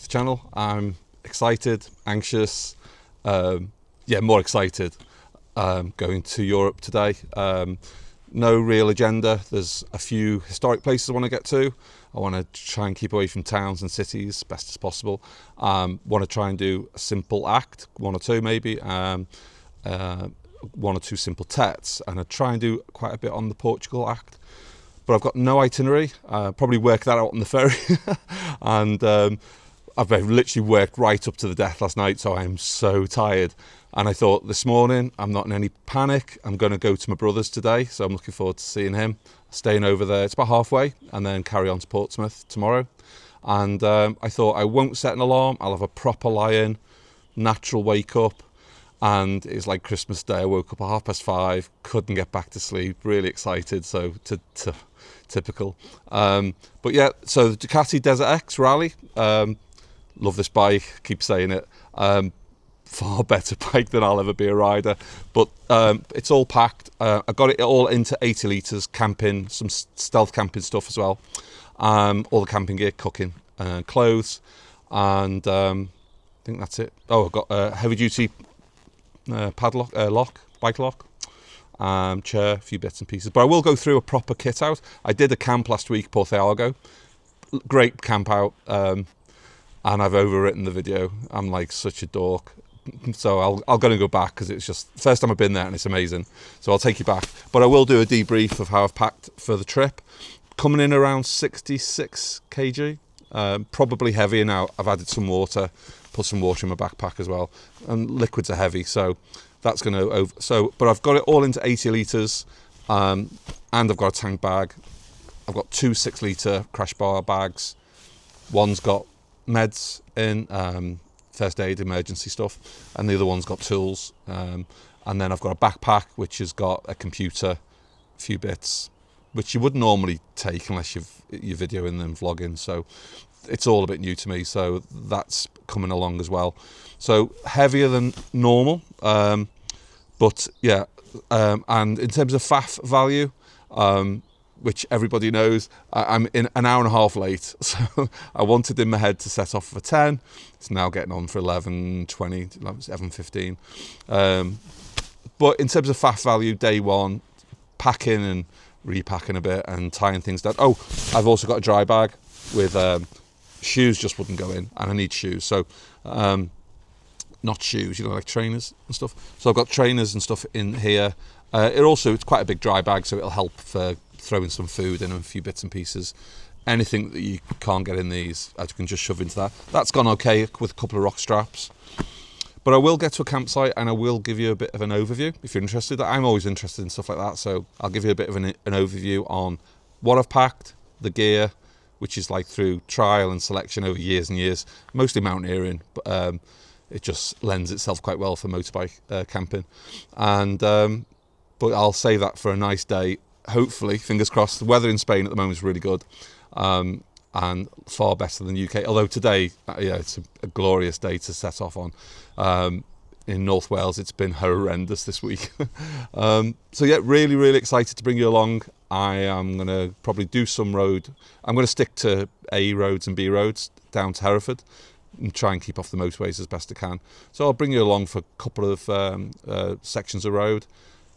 the channel. I'm excited, anxious, more excited. Going to Europe today. No real agenda. There's a few historic places I want to get to. I want to try and keep away from towns and cities as best as possible. Want to try and do a simple act, one or two maybe, one or two simple tets, and I try and do quite a bit on the Portugal act. But I've got no itinerary. Probably work that out on the ferry. And I've literally worked right up to the death last night, so I'm so tired. And I thought this morning, I'm not in any panic. I'm going to go to my brother's today, so I'm looking forward to seeing him. Staying over there, it's about halfway, and then carry on to Portsmouth tomorrow. And I thought I won't set an alarm. I'll have a proper lie-in, natural wake up. And it's like Christmas Day. I woke up at 5:30, couldn't get back to sleep, really excited, so typical. But yeah, so the Ducati DesertX Rally, love this bike, keep saying it. Far better bike than I'll ever be a rider, but it's all packed. I got it all into 80 litres, camping, some stealth camping stuff as well, all the camping gear, cooking, clothes, and I think that's it. Oh, I've got a heavy duty padlock, bike lock, chair, a few bits and pieces, but I will go through a proper kit out. I did a camp last week, Portugal, great camp out, and I've overwritten the video. I'm like such a dork. So I'm going to go back because it's just the first time I've been there and it's amazing. So I'll take you back. But I will do a debrief of how I've packed for the trip. Coming in around 66 kg, probably heavier now. I've added some water, put some water in my backpack as well. And liquids are heavy, so that's going to but I've got it all into 80 litres, and I've got a tank bag. I've got 2 6-litre crash bar bags. One's got meds in, first aid, emergency stuff, and the other one's got tools, and then I've got a backpack which has got a computer, a few bits which you wouldn't normally take unless you're videoing and vlogging, so it's all a bit new to me, so that's coming along as well. So heavier than normal, but yeah, and in terms of faff value, which everybody knows, I'm in an hour and a half late. So I wanted in my head to set off for 10. It's now getting on for 11:20, 11:15. But in terms of faff value, day one, packing and repacking a bit and tying things down. Oh, I've also got a dry bag with shoes just wouldn't go in, and I need shoes. So not shoes, like trainers and stuff. So I've got trainers and stuff in here. It's quite a big dry bag, so it'll help for throwing some food in and a few bits and pieces. Anything that you can't get in these, you can just shove into that. That's gone okay with a couple of rock straps. But I will get to a campsite and I will give you a bit of an overview if you're interested. I'm always interested in stuff like that, so I'll give you a bit of an overview on what I've packed, the gear, which is like through trial and selection over years and years, mostly mountaineering, but it just lends itself quite well for motorbike camping. And but I'll save that for a nice day. Hopefully, fingers crossed. The weather in Spain at the moment is really good, and far better than UK. Although today, it's a glorious day to set off on. In North Wales, it's been horrendous this week. So yeah, really, really excited to bring you along. I am going to probably do some road. I'm going to stick to A roads and B roads down to Hereford and try and keep off the motorways as best I can. So I'll bring you along for a couple of sections of road,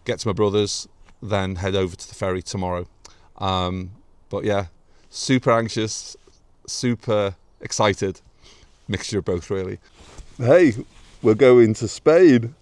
get to my brother's, then head over to the ferry tomorrow. But yeah, super anxious, super excited, mixture of both really. Hey, we're going to Spain.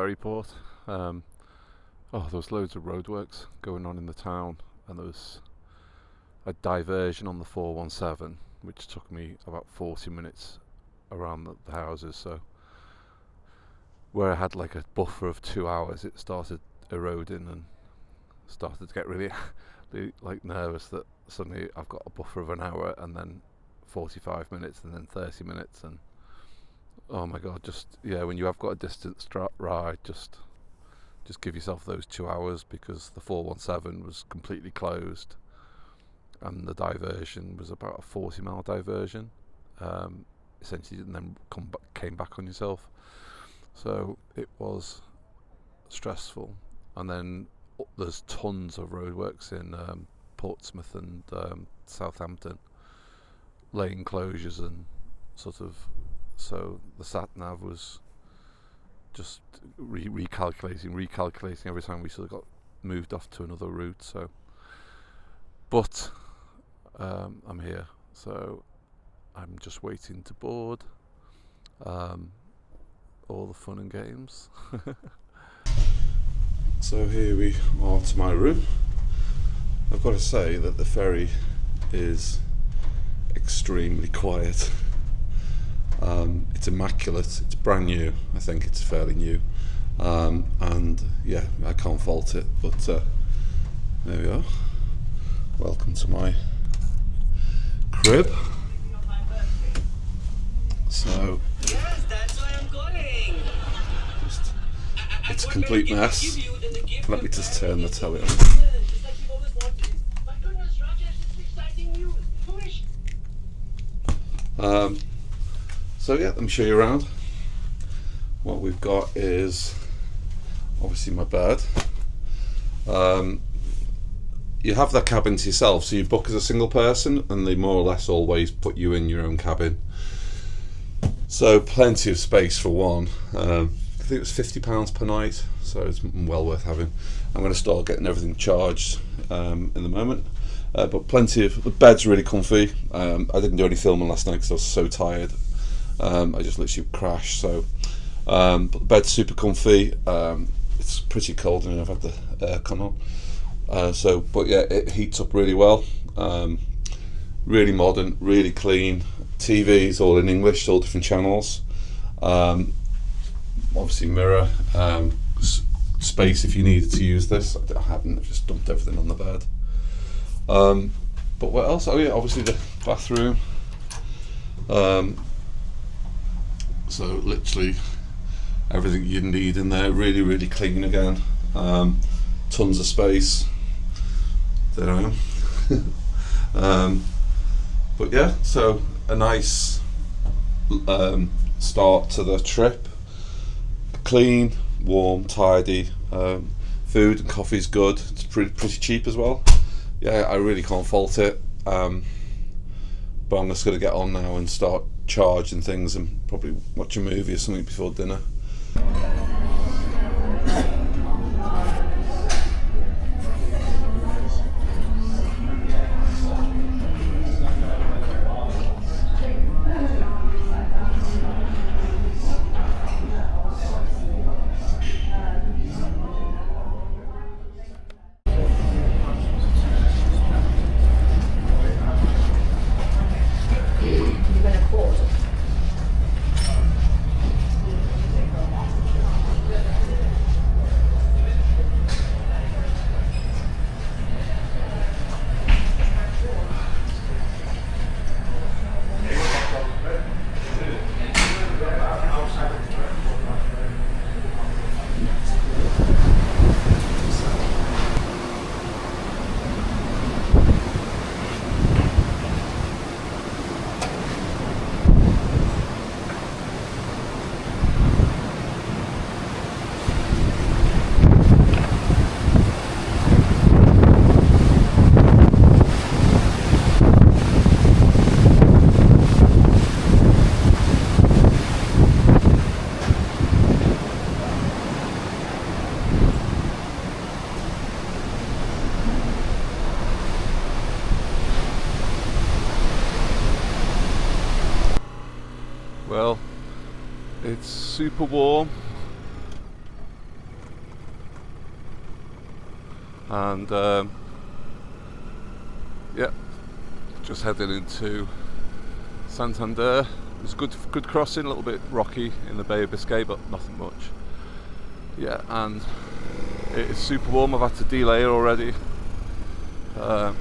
ferry port. Oh, there was loads of roadworks going on in the town, and there was a diversion on the 417, which took me about 40 minutes around the houses. So where I had like a buffer of 2 hours, it started eroding and started to get really like nervous that suddenly I've got a buffer of an hour and then 45 minutes and then 30 minutes, and oh my god, just when you have got a distance ride, just give yourself those 2 hours, because the 417 was completely closed and the diversion was about a 40-mile diversion, essentially, and then came back on yourself. So it was stressful. And then there's tons of roadworks in Portsmouth and Southampton, lane closures and sort of, so the sat nav was just recalculating every time we sort of got moved off to another route. So, but I'm here, so I'm just waiting to board. All the fun and games. So here we are to my room. I've got to say that the ferry is extremely quiet. It's immaculate, it's brand new, I think it's fairly new, and yeah, I can't fault it, but there we are. Welcome to my crib. So yes, that's why I'm calling. It's a complete mess. Let me just turn the telly on. So yeah, let me show you around. What we've got is obviously my bed. You have that cabin to yourself, so you book as a single person and they more or less always put you in your own cabin. So plenty of space for one. I think it was £50 per night, so it's well worth having. I'm going to start getting everything charged in the moment. But plenty of, the bed's really comfy. I didn't do any filming last night because I was so tired. I just literally crashed. So, but the bed's super comfy. It's pretty cold and I've had the aircon on. But yeah, it heats up really well. Really modern, really clean. TV's all in English, all different channels. Obviously mirror, space if you needed to use this. I haven't, I've just dumped everything on the bed. But what else? Oh yeah, obviously the bathroom. So literally everything you need in there, really, really clean again. Tons of space. There I am. But yeah, so a nice start to the trip. Clean, warm, tidy. Food and coffee's good. It's pretty cheap as well. Yeah, I really can't fault it. But I'm just going to get on now and start charging things and probably watch a movie or something before dinner. Well, it's super warm. and yeah, just heading into Santander. It's a good crossing, a little bit rocky in the Bay of Biscay, but nothing much. Yeah, and it is super warm. I've had to delay already, so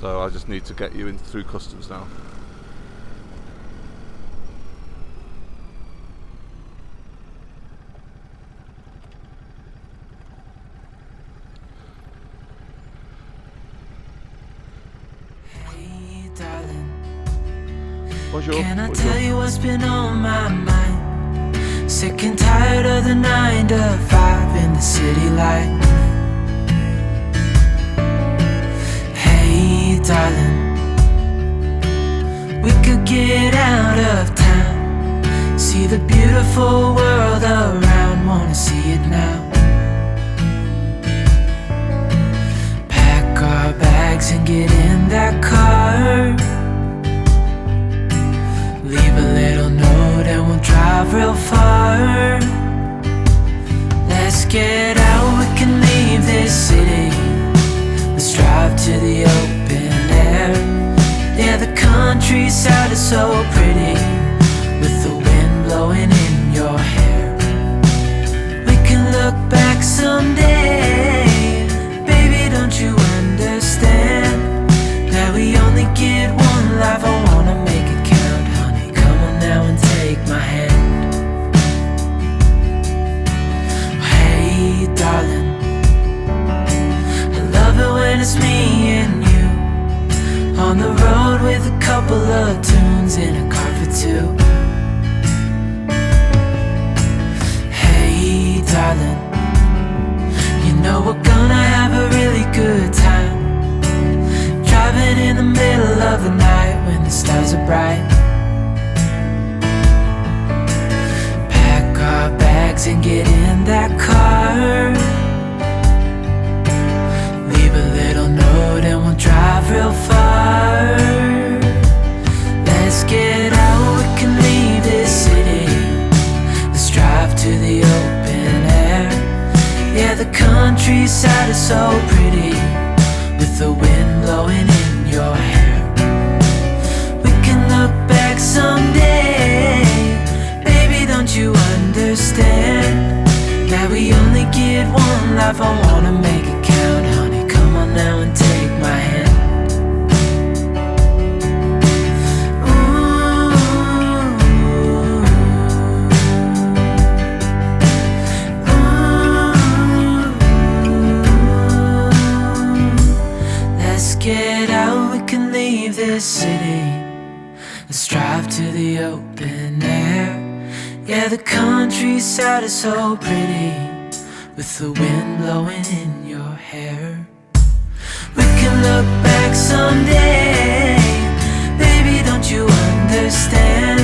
I just need to get you in through customs now. Hey, darling, Bonjour. can I Bonjour. tell you what's been on my mind? Sick and tired of the 9 to 5 in the city life. Hey, darling, we could get out of town, see the beautiful world around, wanna see it now. Pack our bags and get in that car, leave a little note and we'll drive real far. Let's get out, we can leave this city. Let's drive to the open air. Yeah, the countryside is so pretty, with the wind blowing in your hair. We can look back someday, baby, don't you understand that we only get one life? I wanna make it count, honey, come on now and take my hand. Hey, darling, I love it when it's me and you, on the road with a couple of tunes in a car for two. Hey, darling, you know we're gonna have a really good time, driving in the middle of the night when the stars are bright. Pack our bags and get in that car, leave a little note and we'll drive real far. Let's get out, we can leave this city. Let's drive to the open air. Yeah, the countryside is so pretty, with the wind blowing in your hair. We can look back someday, baby, don't you understand that we only get one life? I wanna make it count, honey, come on now and take my hand. Get out, we can leave this city. Let's drive to the open air. Yeah, the countryside is so pretty, with the wind blowing in your hair. We can look back someday, baby, don't you understand